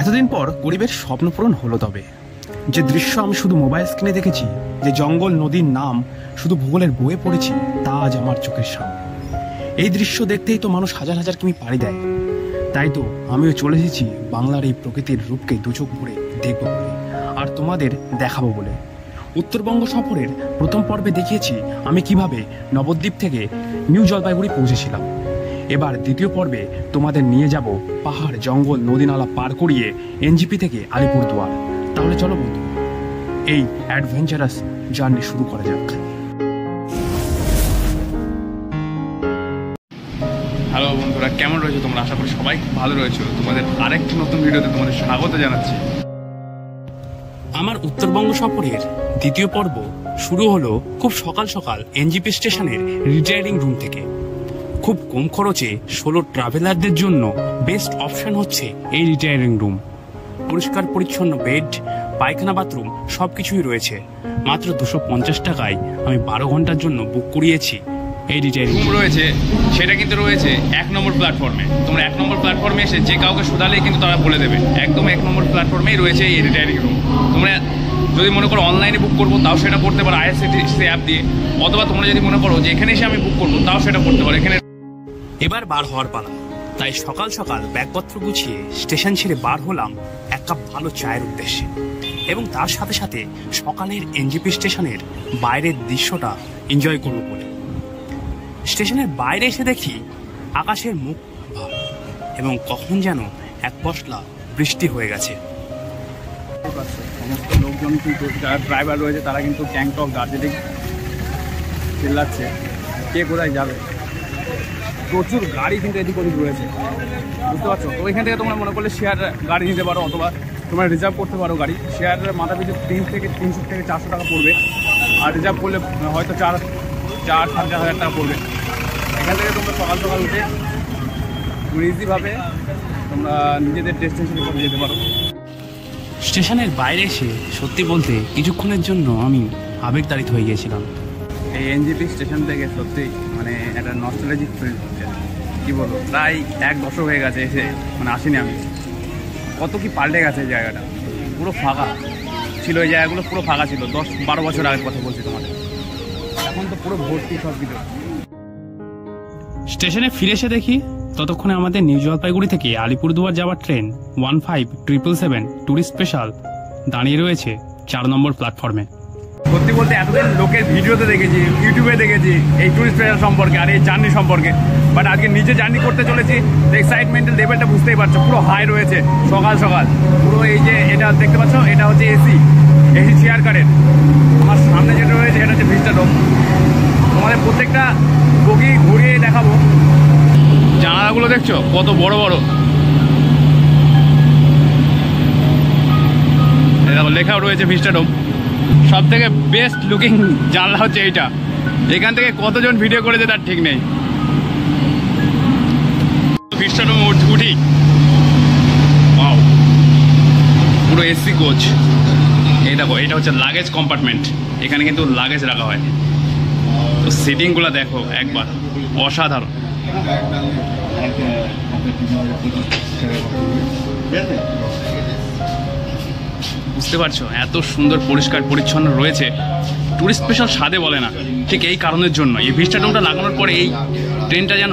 এতদিন পর গরিবের স্বপ্ন পূরণ হলো। তবে যে দৃশ্য আমি শুধু মোবাইল স্ক্রিনে দেখেছি, যে জঙ্গল নদীর নাম শুধু ভূগোলের বইয়ে পড়েছি, তা আজ আমার চোখের সামনে। এই দৃশ্য দেখতেই তো মানুষ হাজার হাজার কিমি পাড়ি দেয়। তাই তো আমিও চলে এসেছি বাংলার এই প্রকৃতির রূপকে দুচোখ ভরে দেখবো বলে, আর তোমাদের দেখাবো বলে। উত্তরবঙ্গ সফরের প্রথম পর্বে দেখিয়েছি আমি কিভাবে নবদ্বীপ থেকে নিউ জলপাইগুড়ি পৌঁছেছিলাম। এবার দ্বিতীয় পর্বে তোমাদের নিয়ে যাব পাহাড়, জঙ্গল, নদী নালা পার করিয়ে এনজিপি থেকে আলিপুরদুয়ার। তাহলে চলো বন্ধু, এই অ্যাডভেঞ্চারাস জার্নি শুরু করা যাক। হ্যালো বন্ধুরা, কেমন রয়েছে তোমরা? আশা করি সবাই ভালো রয়েছে। তোমাদের আরেকটি নতুন ভিডিওতে তোমাদের স্বাগত জানাচ্ছি। আমার উত্তরবঙ্গ সফরের দ্বিতীয় পর্ব শুরু হলো খুব সকাল সকাল এনজিপি স্টেশনের রিটায়ারিং রুম থেকে। খুব কম খরচে সোলো ট্রাভেলারদের জন্য বেস্ট অপশন হচ্ছে এই রিটায়ারিং রুম। পরিষ্কার পরিচ্ছন্ন বেড, পায়খানা, বাথরুম সবকিছুই রয়েছে। মাত্র 250 টাকায় আমি 12 ঘন্টার জন্য বুক করিয়েছি এই রিটায়ারিং রুম। রয়েছে সেটা কিন্তু রয়েছে 1 নম্বর প্ল্যাটফর্মে। তোমরা 1 নম্বর প্ল্যাটফর্মে এসে যে কাউকে শোধালেই কিন্তু তারা বলে দেবে, একদম 1 নম্বর প্ল্যাটফর্মেই রয়েছে এই রিটায়ারিং রুম। তোমরা যদি মনে করো অনলাইনে বুক করবো, তাও সেটা করতে পারো আইআরসিটিসি অ্যাপ দিয়ে, অথবা তোমরা যদি মনে করো যে এখানে এসে আমি বুক করবো, তাও সেটা করতে পারো। এখানে এবার বার হওয়ার পালা, তাই সকাল সকাল ব্যাগপত্র গুছিয়ে স্টেশন ছেড়ে বার হলাম এক কাপ ভালো চায়ের উদ্দেশ্যে, এবং তার সাথে সাথে সকালের এনজিপি স্টেশনের বাইরের দৃশ্যটা এনজয় করবো বলে। স্টেশনের বাইরে এসে দেখি আকাশের মুখ ভাব, এবং কখন যেন এক পশলা বৃষ্টি হয়ে গেছে। সমস্ত লোকজন কিন্তু যারা ড্রাইভার রয়েছে তারা কিন্তু গ্যাংটক, দার্জিলিং চিল্লাচ্ছে কে কোথায় যাবে। প্রচুর গাড়ি কিন্তু এদিক ওদিক রয়েছে, বুঝতে পারছো? তো ওইখান থেকে তোমরা মনে করলে শেয়ার গাড়ি নিতে পারো, অথবা তোমরা রিজার্ভ করতে পারো গাড়ি। শেয়ারের মাথা পিছু 300 থেকে 400 টাকা পড়বে, আর রিজার্ভ করলে হয়তো 4,000 টাকা পড়বে। এখান থেকে তোমরা সকাল সকাল উঠে ইজিভাবে তোমরা নিজেদের ডেস্টিনেশনে পৌঁছে যেতে পারো। স্টেশনের বাইরে এসে সত্যি বলতে কিছুক্ষণের জন্য আমি আবেগতাড়িত হয়ে গিয়েছিলাম। এই এনজিপি স্টেশন থেকে সত্যি মানে একটা নস্টালজিক ফিল হচ্ছে। কী বলবো, প্রায় 1 দশক হয়ে গেছে এসে, মানে আসিনি আমি। কত কি পাল্টে গেছে এই জায়গাটা, পুরো ফাঁকা ছিল। এই জায়গাগুলো পুরো ফাঁকা ছিল 10-12 বছর আগের কথা বলছি তোমাদের। এখন তো পুরো ভর্তি সব কিছু। স্টেশনে ফিরে এসে দেখি ততক্ষণে আমাদের নিউ জলপাইগুড়ি থেকে আলিপুরদুয়ার যাওয়ার ট্রেন 15777 ট্যুরিস্ট স্পেশাল দাঁড়িয়ে রয়েছে 4 নম্বর প্ল্যাটফর্মে। সত্যি বলতে এতদিন লোকের ভিডিওতে দেখেছি, ইউটিউবে দেখেছি এই ট্যুরিস্ট স্পেশাল সম্পর্কে আর এই জার্নি সম্পর্কে, বাট আজকে নিজে জার্নি করতে চলেছি। এক্সাইটমেন্টের লেভেলটা বুঝতেই পারছো, পুরো হাই রয়েছে সকাল সকাল। পুরো এই যে এটা দেখতে পাচ্ছ, এটা হচ্ছে এসি চেয়ার কারের। আমার সামনে যেটা রয়েছে এটা হচ্ছে ভিস্টাডোম। তোমাদের প্রত্যেকটা বগি ঘুরিয়ে দেখাবো। জানালাগুলো দেখছো কত বড় বড়, দেখো লেখাও রয়েছে ভিস্টাডোম। সব থেকে বেস্ট লুকিং জানলা হচ্ছে এইটা। এখান থেকে কতজন ভিডিও করেছে তার ঠিক নেই। ভিস্টাডোমে উঠি, ওয়াও, পুরো এসি কোচ। এই দেখো, এটা হচ্ছে লাগেজ কম্পার্টমেন্ট। এখানে কিন্তু লাগেজ রাখা হয়। তো সিটিংগুলো দেখো একবার, অসাধারণ। বুঝতে পারছো এত সুন্দর পরিষ্কার পরিচ্ছন্ন রয়েছে। টুরিস্ট স্পেশাল স্বাদে বলে না, ঠিক এই কারণের জন্য। এই ভিস্টাডোমটা লাগানোর পরে এই ট্রেনটা যেন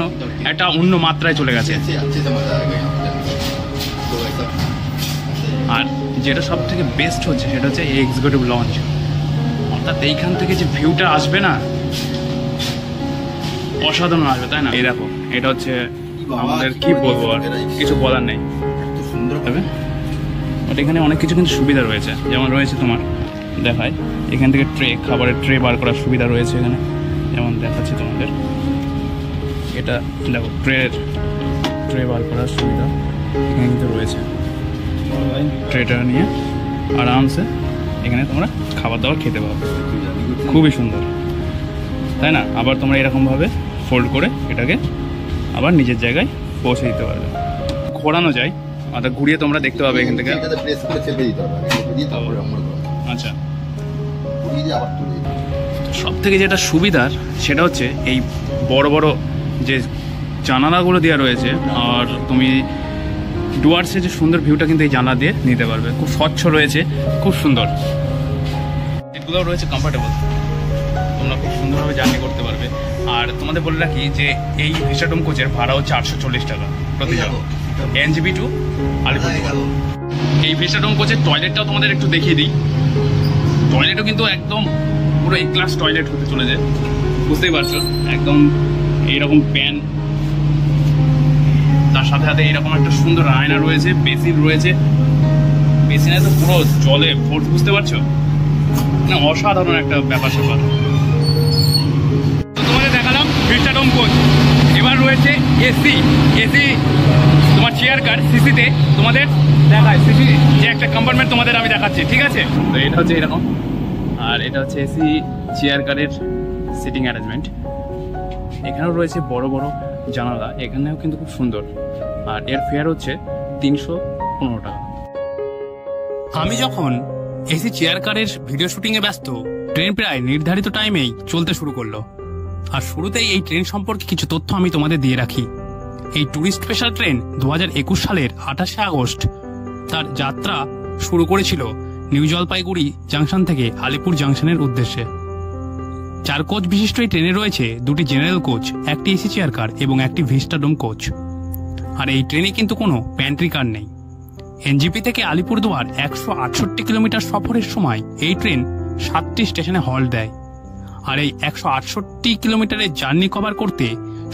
একটা অন্য মাত্রায় চলে গেছে। আর যেটা সব থেকে বেস্ট হচ্ছে সেটা হচ্ছে এই এক্সিকিউটিভ লঞ্চ। অর্থাৎ এইখান থেকে যে ভিউটা আসবে না, অসাধারণ আসবে, তাই না? এই দেখো, এটা হচ্ছে আমাদের, কি বলবো আর কিছু বলার নেই। বাট এখানে অনেক কিছু কিন্তু সুবিধা রয়েছে, যেমন রয়েছে তোমার দেখায় এখান থেকে খাবারের ট্রে বার করার সুবিধা রয়েছে এখানে, যেমন দেখাচ্ছি তোমাদের। এটা দেখো, ট্রে বার করার সুবিধা এখানে কিন্তু রয়েছে। ট্রেটা নিয়ে আরামসে এখানে তোমরা খাবার দাবার খেতে পারবে, খুবই সুন্দর, তাই না? আবার তোমরা এরকমভাবে ফোল্ড করে এটাকে আবার নিজের জায়গায় পৌঁছে দিতে পারবে। ঘোরানো যায়, আর ঘুরিয়ে তোমরা দেখতে পাবে এখান থেকে। আচ্ছা, সব থেকে যেটা সুবিধার সেটা হচ্ছে এই বড় বড় যে জানালাগুলো দেওয়া রয়েছে। আর তুমি ডুয়ার্সের যে সুন্দর ভিউটা কিন্তু এই জানলা দিয়ে নিতে পারবে। খুব স্বচ্ছ রয়েছে, খুব সুন্দর। এগুলো রয়েছে কমফোর্টেবল, তোমরা খুব সুন্দরভাবে জার্নি করতে পারবে। আর তোমাদের বলে রাখি যে এই ভিস্টাডোম কোচের ভাড়াও 440 টাকা প্রতিজন, এনজিপি টু আলিপুরদুয়ার। এই ভিস্টাডোম কোচের টয়লেটটাও তোমাদের একটু দেখিয়ে দিই। টয়লেটও কিন্তু একদম পুরো এ ক্লাস টয়লেট হতে চলেছে, বুঝতেই পারছো। একদম এইরকম প্যান, তার সাথে সাথে এরকম একটা সুন্দর আয়না রয়েছে, বেসিন রয়েছে। বেসিনে তো পুরো জলে ভর্তি, বুঝতে পারছো, মানে অসাধারণ একটা ব্যাপার স্যাপার। তো তোমাদের দেখালাম ভিস্টাডোম কোচ। এবার রয়েছে এসি। এসি তোমার চেয়ার কার সিসিতে তোমাদের দেখায়। সিসি যে একটা কম্পার্টমেন্ট তোমাদের আমি দেখাচ্ছি, ঠিক আছে। তো এটা হচ্ছে এরকম, আর এটা হচ্ছে এসি চেয়ার কারের সিটিং অ্যারেঞ্জমেন্ট। এখানেও রয়েছে বড় বড় জানালা, এখানেও কিন্তু খুব সুন্দর। আর এর ফেয়ার হচ্ছে 315 টাকা। আমি যখন এসি চেয়ার কারের ভিডিও শুটিংয়ে ব্যস্ত, ট্রেন প্রায় নির্ধারিত টাইমেই চলতে শুরু করলো। আর শুরুতেই এই ট্রেন সম্পর্কে কিছু তথ্য আমি তোমাদের দিয়ে রাখি। এই ট্যুরিস্ট স্পেশাল ট্রেন 2021 সালের 28শে আগস্ট তার যাত্রা শুরু করেছিল নিউ জলপাইগুড়ি জাংশন থেকে আলিপুর জাংশনের উদ্দেশ্যে। 4 কোচ বিশিষ্ট এই ট্রেনে রয়েছে 2টি জেনারেল কোচ, একটি এসি চেয়ার কার এবং একটি ভিস্টাডোম কোচ। আর এই ট্রেনে কিন্তু কোনো প্যান্ট্রি কার নেই। এনজিপি থেকে আলিপুরদুয়ার 168 কিলোমিটার সফরের সময় এই ট্রেন 7টি স্টেশনে হল্ট দেয়। আর এই 168 কিলোমিটারের জার্নি কভার করতে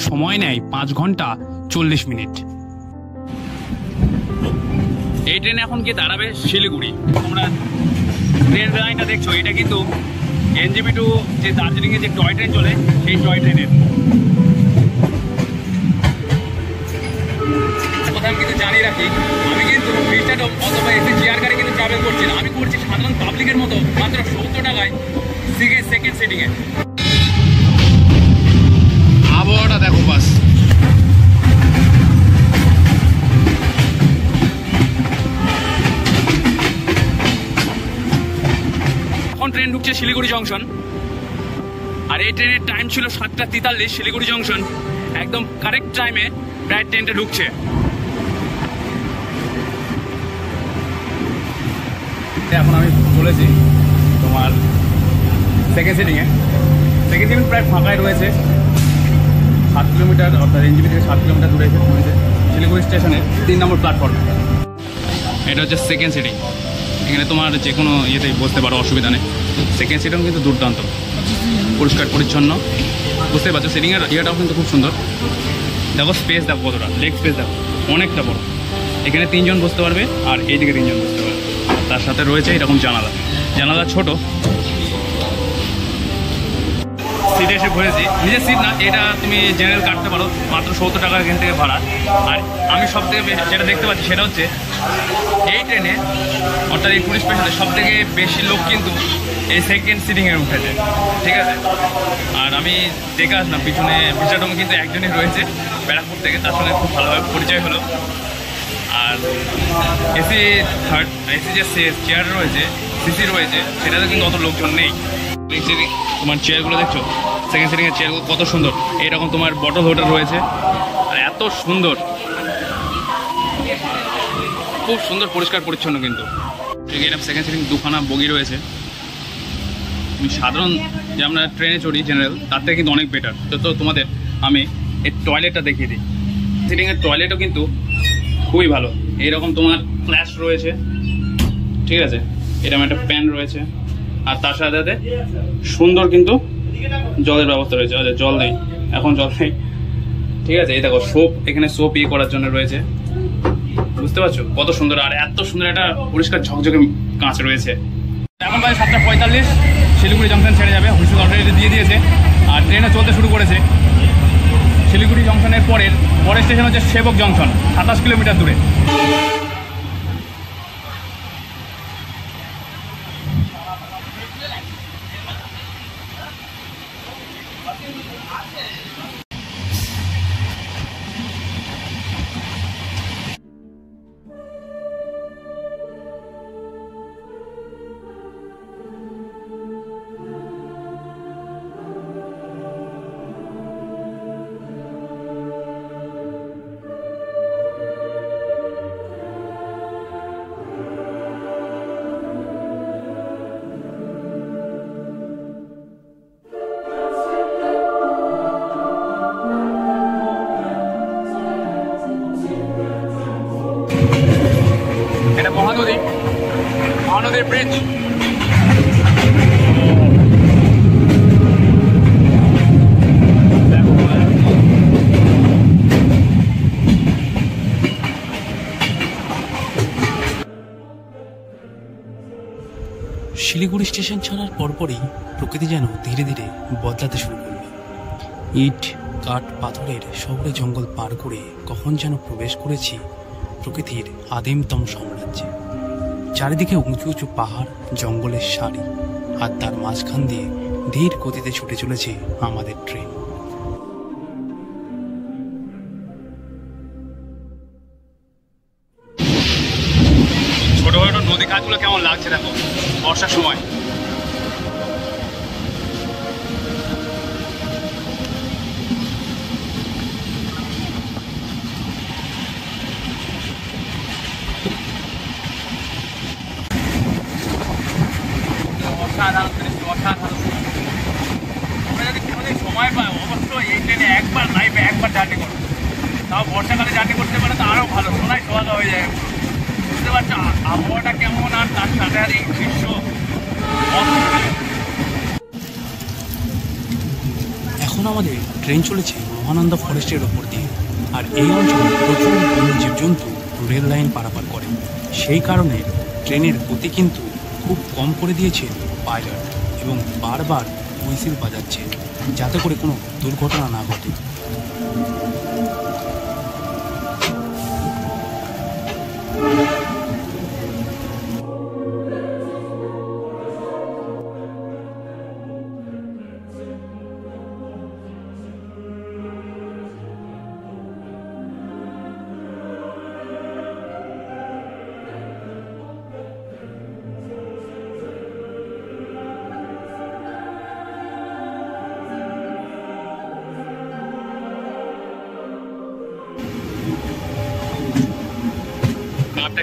সময় নেয় 5 ঘন্টা 40 মিনিট। এই ট্রেন এখন গিয়ে দাঁড়াবে শিলিগুড়ি। তোমরা ট্রেন লাইনটা দেখছো, এটা কিন্তু এনজিপি টু যে দার্জিলিংয়ে যে টয় ট্রেন চলে, সেই টয় ট্রেনের কথা আমি কিন্তু জানিয়ে রাখি। আমি কিন্তু ভিস্টাডোম অথবা এসি চেয়ার কারে কিন্তু ট্রাভেল করছি না, আমি করছি সাধারণ পাবলিকের মতো মাত্র 70 টাকায় সেকেন্ড সিটিংয়ে। আবহাওয়াটা দেখো বাস। এখন ট্রেন ঢুকছে শিলিগুড়ি জংশন। আর এই ট্রেনের টাইম ছিল 7:43 শিলিগুড়ি জংশন। একদম কারেক্ট টাইমে প্রায় ট্রেনটা ঢুকছে। এখন আমি চলেছি তোমার সেকেন্ড সিটিংয়ে। সেকেন্ড সিটিং প্রায় ফাঁকাই রয়েছে। 7 কিলোমিটার, অর্থাৎ এনজিপি থেকে 7 কিলোমিটার দূরে রয়েছে শিলিগুড়ি স্টেশনের 3 নম্বর প্ল্যাটফর্ম। এটা হচ্ছে সেকেন্ড সিটিং। এখানে তোমার যে কোনো ইয়েতে বসতে পারো, অসুবিধা নেই। সেকেন্ড সিটিং কিন্তু দুর্দান্ত, পরিষ্কার পরিচ্ছন্ন, বুঝতে পারছো। সিটিংয়ের ইয়েটাও কিন্তু খুব সুন্দর। দেখো স্পেস দেখো কতটা, লেগ স্পেস দেখো অনেকটা বড়। এখানে 3 জন বসতে পারবে আর এইদিকে 3 জন বসতে পারবে। তার সাথে রয়েছে এরকম জানালা। জানালা ছোট, সিটে এসে ঘুরেছি। নিজের সিট না, এটা তুমি জেনারেল কাটতে পারো, মাত্র 70 টাকা এখান থেকে ভাড়া। আর আমি সব থেকে যেটা দেখতে পাচ্ছি সেটা হচ্ছে এই ট্রেনে, অর্থাৎ এই টুরিস্ট স্পেশালে সব থেকে বেশি লোক কিন্তু এই সেকেন্ড সিটিংয়ে উঠেছে, ঠিক আছে। আর আমি দেখে আসলাম পিছনে ভিস্টাডোম কিন্তু একজনই রয়েছে ব্যারাকপুর থেকে, তার সঙ্গে খুব ভালোভাবে পরিচয় হলো। আর এসি যে চেয়ার রয়েছে, সিসি রয়েছে, সেটাতে কিন্তু অত লোকজন নেই। তোমার চেয়ারগুলো দেখছো, সেকেন্ড সিটিংয়ের চেয়ারগুলো কত সুন্দর। এইরকম তোমার বটল হোল্ডার রয়েছে, আর এত সুন্দর, খুব সুন্দর পরিষ্কার পরিচ্ছন্ন। কিন্তু এরকম সেকেন্ড সিটিং 2খানা বগি রয়েছে। আমি সাধারণ যে আমরা ট্রেনে চড়ি জেনারেল, তার থেকে কিন্তু অনেক বেটার। তো তোমাদের আমি এই টয়লেটটা দেখিয়ে দিই। সিটিংয়ের টয়লেটও কিন্তু খুবই ভালো। এইরকম তোমার ফ্ল্যাশ রয়েছে, ঠিক আছে। এরকম একটা প্যান রয়েছে, আর তার সাথে সাথে সুন্দর কিন্তু জলের ব্যবস্থা রয়েছে। জল নেই, এখন জল নেই, ঠিক আছে। এই দেখো সোপ, এখানে সোপ ইয়ে করার জন্য রয়েছে, বুঝতে পারছো কত সুন্দর। আর এত সুন্দর একটা পরিষ্কার ঝকঝকে কাঁচ রয়েছে। এখন প্রায় 7:45 শিলিগুড়ি জংশন ছেড়ে যাবে। হুইসেল অলরেডি দিয়ে দিয়েছে আর ট্রেনে চলতে শুরু করেছে। শিলিগুড়ি জংশনের পরের স্টেশন হচ্ছে সেবক জংশন, 27 কিলোমিটার দূরে। মহানদীর ব্রিজ। শিলিগুড়ি স্টেশন ছাড়ার পরপরই প্রকৃতি যেন ধীরে ধীরে বদলাতে শুরু করল। ইট কাঠ পাথরের শহরে জঙ্গল পার করে কখন যেন প্রবেশ করেছি প্রকৃতির আদিমতম সাম্রাজ্যে। চারিদিকে উঁচু উঁচু পাহাড়, জঙ্গলের সারি, আর তার মাঝখান দিয়ে ধীর গতিতে ছুটে চলেছে আমাদের ট্রেন। ছোট ছোট নদী খাতগুলো কেমন লাগছে দেখো বর্ষার সময়। অসাধারণ দৃশ্য, অসাধারণ। আমরা যদি কোনোদিন সময় পাই অবশ্যই এই ট্রেনে একবার লাইফে একবার জার্নি করবো। তাও বর্ষাকালে জার্নি করতে পারে তো আরও ভালো, সোনায় সোহাগা হয়ে যায়। বুঝতে পারছো আবহাওয়াটা কেমন, আর তার সাথে সাথে এই দৃশ্য। এখন আমাদের ট্রেন চলেছে মহানন্দা ফরেস্টের ওপর দিয়ে, আর এই অঞ্চলে প্রচুর বন্য জীবজন্তু রেল লাইন পারাপার করে। সেই কারণে ট্রেনের গতি কিন্তু খুব কম করে দিয়েছে পাইলট, এবং বারবার হুইসেল বাজাচ্ছে যাতে করে কোনো দুর্ঘটনা না ঘটে।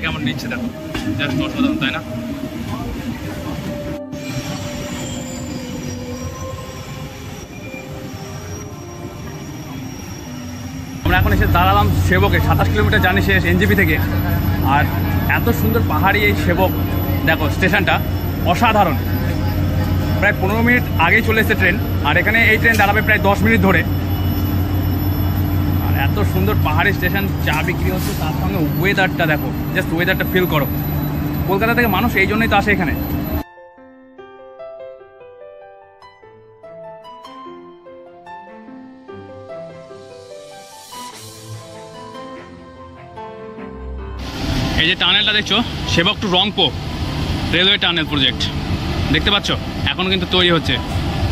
কেমন নিচ্ছে দেখো, জাস্ট অসাধারণ, তাই না? আমরা এখন এসে দাঁড়ালাম সেবকে। 27 কিলোমিটার জার্নি শেষ এনজিপি থেকে, আর এত সুন্দর পাহাড়ি এই সেবক দেখো স্টেশনটা অসাধারণ। প্রায় 15 মিনিট আগেই চলে এসেছে ট্রেন, আর এখানে এই ট্রেন দাঁড়াবে প্রায় 10 মিনিট ধরে। আর এত সুন্দর পাহাড়ি স্টেশন, চা বিক্রি হচ্ছে, তার সঙ্গে ওয়েদারটা দেখো, জাস্ট ওয়েদারটা ফিল করো। কলকাতা থেকে মানুষ এই জন্যই তো আসে এখানে। এই যে টানেলটা দেখছো, Sevoke to Rangpo railway tunnel project, দেখতে পাচ্ছ এখন কিন্তু তৈরি হচ্ছে।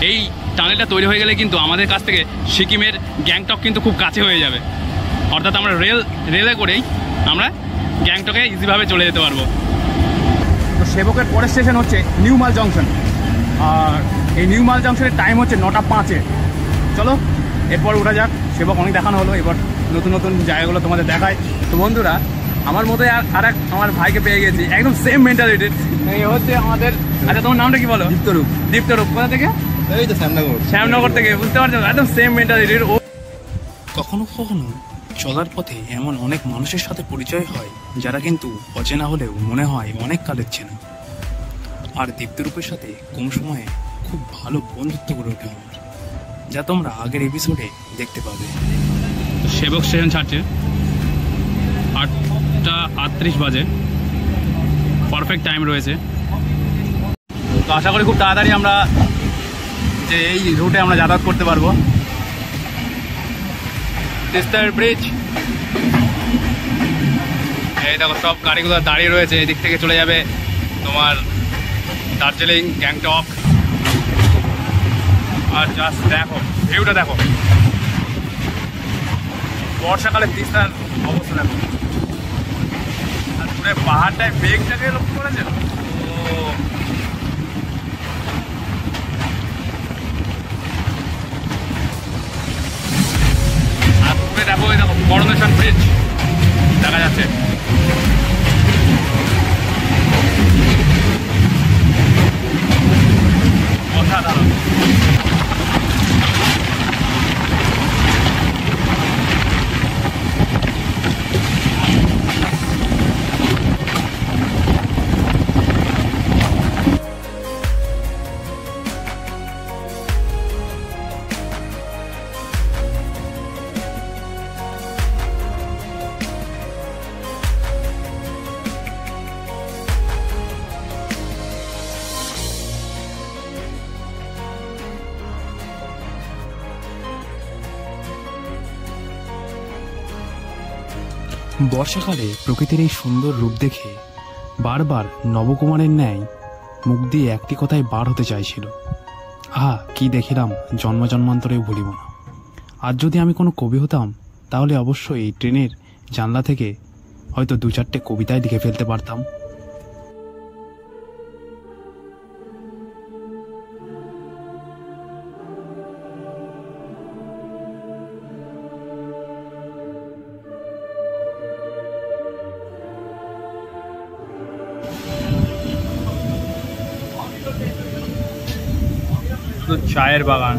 এই টানেলটা তৈরি হয়ে গেলে কিন্তু আমাদের কাছ থেকে সিকিমের গ্যাংটক কিন্তু খুব কাছে হয়ে যাবে। অর্থাৎ আমরা রেলে করেই আমরা গ্যাংটকে ইজিভাবে চলে যেতে পারবো। তো সেবকের পরের স্টেশন হচ্ছে নিউ মাল জংশন, আর এই নিউ মাল জংশনের টাইম হচ্ছে 9টা 5-এ। চলো এরপর উঠা যাক। সেবক অনেক দেখানো হলো, এবার নতুন নতুন জায়গাগুলো তোমাদের দেখায়। তো বন্ধুরা, আমার মতোই আর এক আমার ভাইকে পেয়ে গেছি, একদম সেম মেন্টালিটির। এই হচ্ছে আমাদের, আচ্ছা তোমার নামটা কি বলো? দীপ্তরূপ। দীপ্তরূপ কোথা থেকে? এই তো শ্যামনগর থেকে, বুঝতে পারছো, একদম সেম মেন্টালিটির। কখনো কখনো চলার পথে এমন অনেক মানুষের সাথে পরিচয় হয় যারা কিন্তু অচেনা হলেও মনে হয় অনেক কালের চেনা। আর দীপ্তরূপের সাথে কম সময়ে খুব ভালো বন্ধুত্ব গড়ে ওঠে আমার, যা তোমরা আগের এপিসোডে দেখতে পাবে। সেবক স্টেশন ছাড়ছে 8টা 38 বাজে, পারফেক্ট টাইম রয়েছে। তো আশা করি খুব তাড়াতাড়ি আমরা যে এই রুটে আমরা যাতায়াত করতে পারবো। তিস্তার ব্রিজ, এই দেখো সব গাড়িগুলো দাঁড়িয়ে রয়েছে। এদিক থেকে চলে যাবে তোমার দার্জিলিং, গ্যাংটক। আর জাস্ট দেখো ভিউটা দেখো, বর্ষাকালে তিস্তার অবস্থা দেখো। আর পুরো পাহাড়টায় বেগটাকে লক্ষ্য করেছে। দেখো এই দেখো করোনেশন ব্রিজ দেখা যাচ্ছে। অসাধারণ। বর্ষাকালে প্রকৃতির এই সুন্দর রূপ দেখে বারবার নবকুমারের ন্যায় মুখ দিয়ে একটি কথাই বার হতে চাইছিল, আহা কি দেখিলাম, জন্ম জন্মান্তরেও ভুলিব না। আজ যদি আমি কোনো কবি হতাম তাহলে অবশ্যই এই ট্রেনের জানলা থেকে হয়তো 2-4টে কবিতায় লিখে ফেলতে পারতাম। চায়ের বাগান,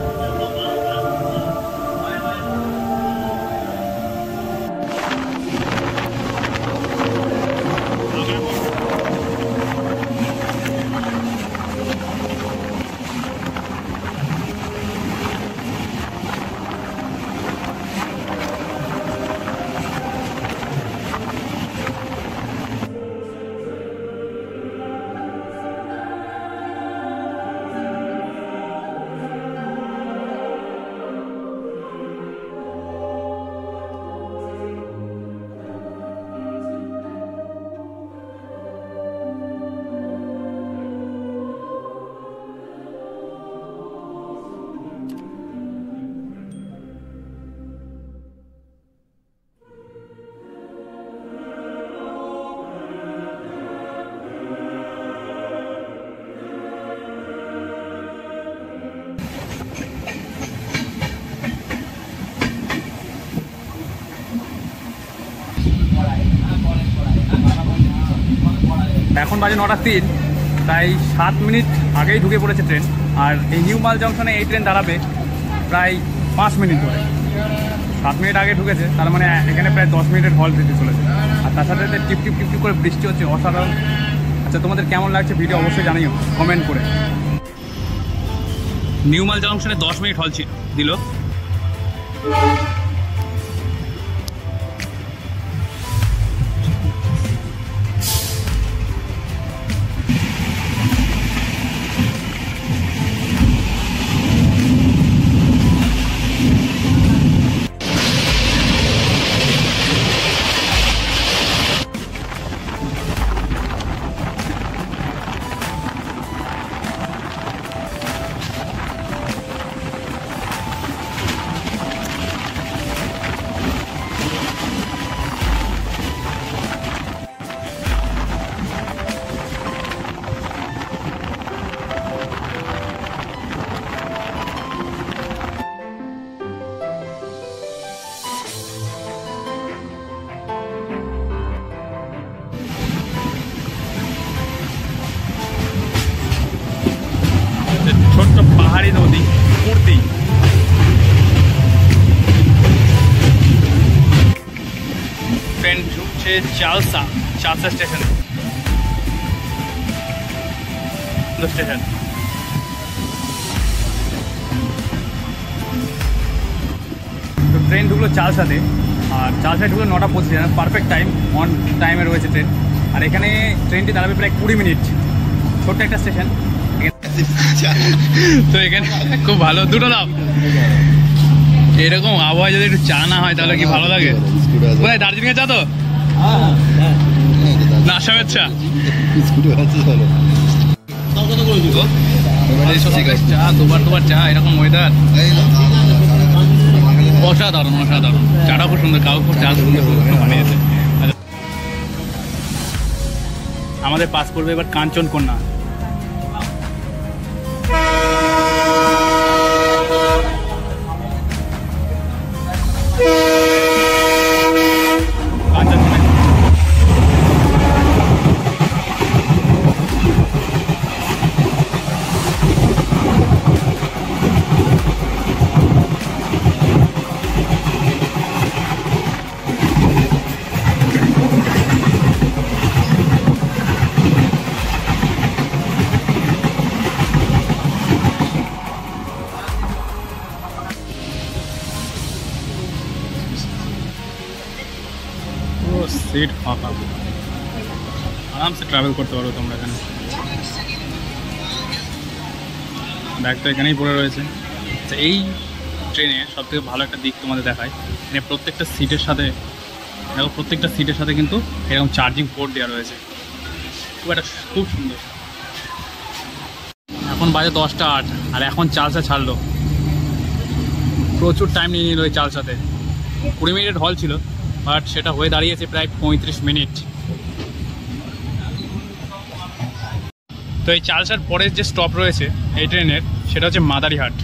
এখন বাজে 9:03, প্রায় 7 মিনিট আগেই ঢুকে পড়েছে ট্রেন। আর এই নিউ মাল জংশনে এই ট্রেন দাঁড়াবে প্রায় 5 মিনিট ধরে। 7 মিনিট আগে ঢুকেছে, তার মানে এখানে প্রায় 10 মিনিটের হল দিতে চলেছে। আর তার সাথে টিপ টিপ টিপ টিপ করে বৃষ্টি হচ্ছে, অসাধারণ। আচ্ছা, তোমাদের কেমন লাগছে ভিডিও অবশ্যই জানিও কমেন্ট করে। নিউ মাল জংশনে 10 মিনিট হল দিল। ছোট্ট পাহাড়ি নদী মূর্তি, ট্রেন ঢুকছে চালসা স্টেশনে। স্টেশন তো ট্রেন ঢুকলো চালসাতে, আর চালসায় ঢুকলো 9:25, পারফেক্ট টাইম, অন টাইমে রয়েছে ট্রেন। আর এখানে ট্রেনটি দাঁড়াবে প্রায় 20 মিনিট। ছোট্ট একটা স্টেশন। তো এখানে খুব ভালো, দুটো নাও। এরকম আবহাওয়া যদি একটু চা না হয় তাহলে কি ভালো লাগে? কোথায়, দার্জিলিং এর চা তো না, আসামের চা। চা দুবার চা, এরকম ওয়েদার অসাধারণ অসাধারণ। চাটা খুব সুন্দর, কাউ খুব চা সুন্দর বানিয়েছে। আমাদের পাস করবে এবার কাঞ্চনকন্যা। সিট ফাঁকা, আরামসে ট্রাভেল করতে পারো তোমরা এখানে। ব্যাগ তো এখানেই পড়ে রয়েছে। আচ্ছা, এই ট্রেনে সবথেকে ভালো একটা দিক তোমাদের দেখায়, এখানে প্রত্যেকটা সিটের সাথে দেখো প্রত্যেকটা সিটের সাথে কিন্তু এরকম চার্জিং পোর্ট দেওয়া রয়েছে, খুব সুন্দর। এখন বাজে 10টা 8 আর এখন চালসা ছাড়লো। প্রচুর টাইম নিয়ে নিল ওই চালসাতে। 20 মিনিট হল ছিল, বাট সেটা হয়ে দাঁড়িয়েছে প্রায় 35 মিনিট। তো এই চালসার পরের যে স্টপ রয়েছে এই ট্রেনের, সেটা হচ্ছে মাদারিহাট।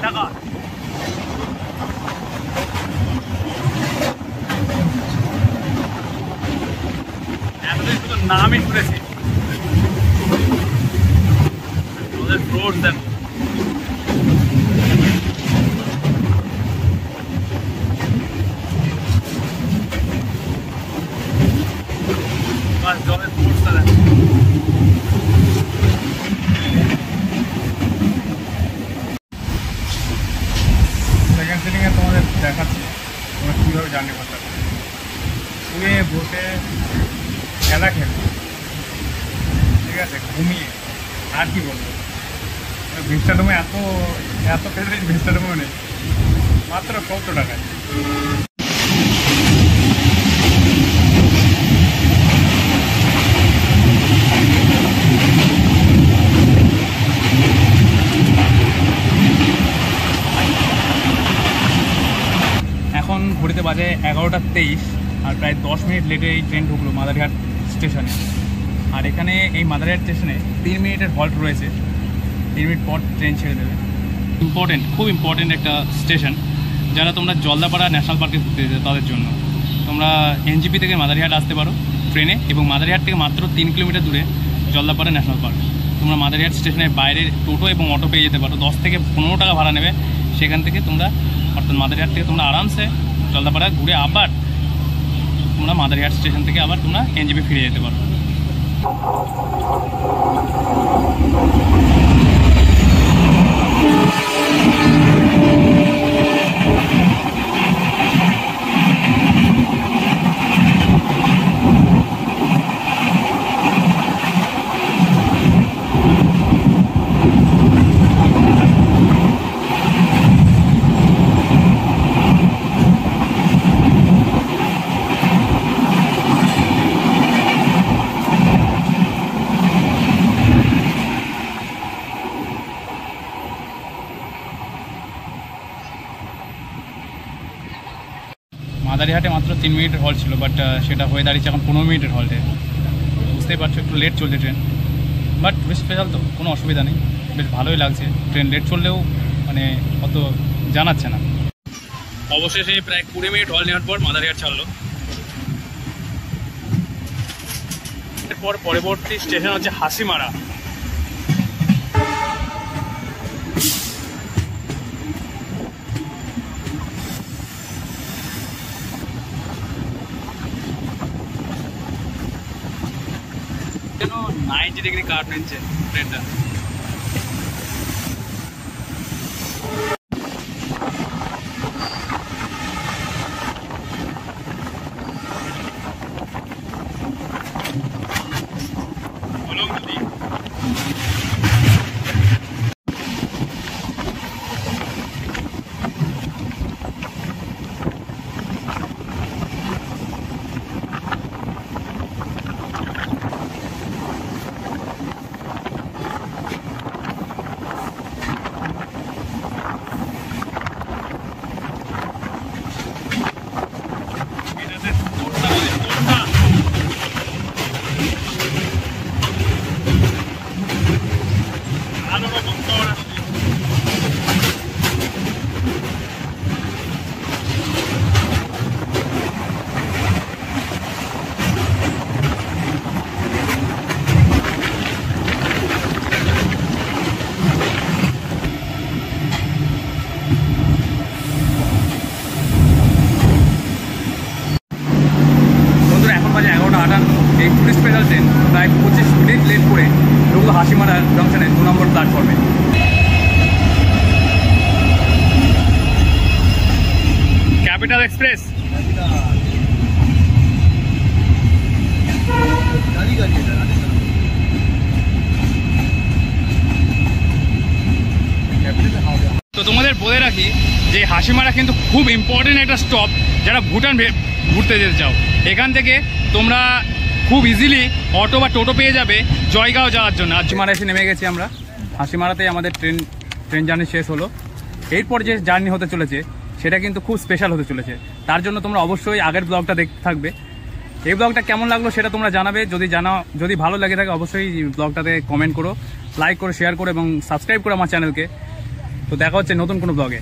ঢাকা এতদিন শুধু নামই শুনেছি, ওদের রোড দেখো। জলের ফোর্সটা দেখো। সেকেন্ড সিটিংয়ে তোমাদের দেখাচ্ছি তোমরা কীভাবে জার্নি করতে পারবে। শুয়ে বসে খেলা খেলে, ঠিক আছে, ঘুমিয়ে, আর কি বলবো। ভিস্টাডোমে এত ফেসিলিটি ভিস্টাডোমেও নেই, মাত্র 70 টাকায়। এখন ঘড়িতে বাজে 11টা 23 আর প্রায় 10 মিনিট লেটে এই ট্রেন ঢুকলো মাদারিহাট স্টেশনে। আর এখানে এই মাদারিহাট স্টেশনে 3 মিনিটের হল্ট রয়েছে, 3 মিনিট পর ট্রেন ছেড়ে দেবে। খুব ইম্পর্টেন্ট একটা স্টেশন, যারা তোমরা জলদাপাড়া ন্যাশনাল পার্কে ঘুরতে যেতে তাদের জন্য। তোমরা এনজিপি থেকে মাদারিহাট আসতে পারো ট্রেনে, এবং মাদারিহাট থেকে মাত্র 3 কিলোমিটার দূরে জলদাপাড়া ন্যাশনাল পার্ক। তোমরা মাদারিহাট স্টেশনের বাইরে টোটো এবং অটো পেয়ে যেতে পারো, 10 থেকে 15 টাকা ভাড়া নেবে। সেখান থেকে তোমরা, অর্থাৎ মাদারিহাট থেকে তোমরা আরামসে জলদাপাড়া ঘুরে আবার তোমরা মাদারিহাট স্টেশন থেকে আবার তোমরা এনজিপি ফিরে যেতে পারো। মাদারিহাটে মাত্র 3 মিনিটের হল্ট ছিল, বাট সেটা হয়ে দাঁড়িয়েছে এখন 15 মিনিটের হল্টে। বুঝতেই পারছো একটু লেট চলছে ট্রেন, বাট টুরিস্ট স্পেশাল তো কোনো অসুবিধা নেই, বেশ ভালোই লাগছে। ট্রেন লেট চললেও মানে অত জানাচ্ছে না। অবশেষে প্রায় 20 মিনিট হল্ট নেওয়ার পর মাদারিহাট ছাড়লো। এরপর পরবর্তী স্টেশন হচ্ছে হাসিমারা। যেন 90 ডিগ্রি কার্ভ নিচ্ছে ট্রেনটা। এই টুরিস্ট স্পেশাল ট্রেন প্রায় 25 মিনিট লেট করে ঢুকলো হাসিমারা জংশনে 2 নম্বর প্ল্যাটফর্মে। ক্যাপিটাল এক্সপ্রেস তো তোমাদের বলে রাখি যে হাসিমারা কিন্তু খুব ইম্পর্টেন্ট একটা স্টপ যারা ভুটান ঘুরতে যেতে চাও। এখান থেকে তোমরা খুব ইজিলি অটো বা টোটো পেয়ে যাবে জয়গাঁও যাওয়ার জন্য। হাসিমারা এসে নেমে গেছি আমরা। হাসিমারাতেই আমাদের ট্রেন জার্নি শেষ হলো। এরপর যে জার্নি হতে চলেছে সেটা কিন্তু খুব স্পেশাল হতে চলেছে। তার জন্য তোমরা অবশ্যই আগের ব্লগটা দেখতে থাকবে। এই ব্লগটা কেমন লাগলো সেটা তোমরা জানাবে। যদি ভালো লাগে থাকে অবশ্যই ব্লগটাতে কমেন্ট করো, লাইক করো, শেয়ার করো এবং সাবস্ক্রাইব করো আমার চ্যানেলকে। তো দেখা হচ্ছে নতুন কোনো ব্লগে।